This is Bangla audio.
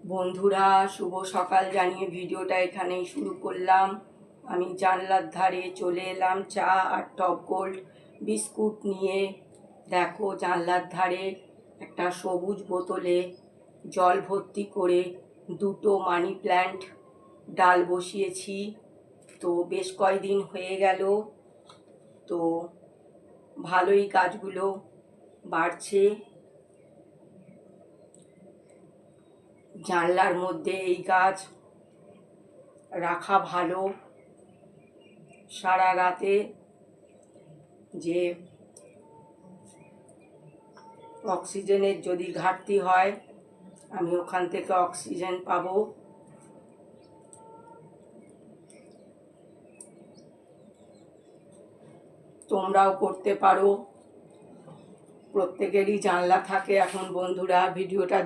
বন্ধুরা, শুভ সকাল জানিয়ে ভিডিওটা এখানেই শুরু করলাম। আমি জানলার ধারে চলে এলাম চা আর টপ গোল্ড বিস্কুট নিয়ে। দেখো, জানলার ধারে একটা সবুজ বোতলে জল ভর্তি করে দুটো মানি প্ল্যান্ট ডাল বসিয়েছি। তো বেশ কয়েকদিন হয়ে গেল, তো ভালোই গাছগুলো বাড়ছে। জানলার মধ্যে এই গাছ রাখা ভালো। সারা রাতে যে অক্সিজেনের যদি ঘাটতি হয়, আমি ওখান থেকে অক্সিজেন পাবো। তোমরাও করতে পারো। প্রত্যেকেরই জানলা থাকে এখন। বন্ধুরা, ভিডিওটা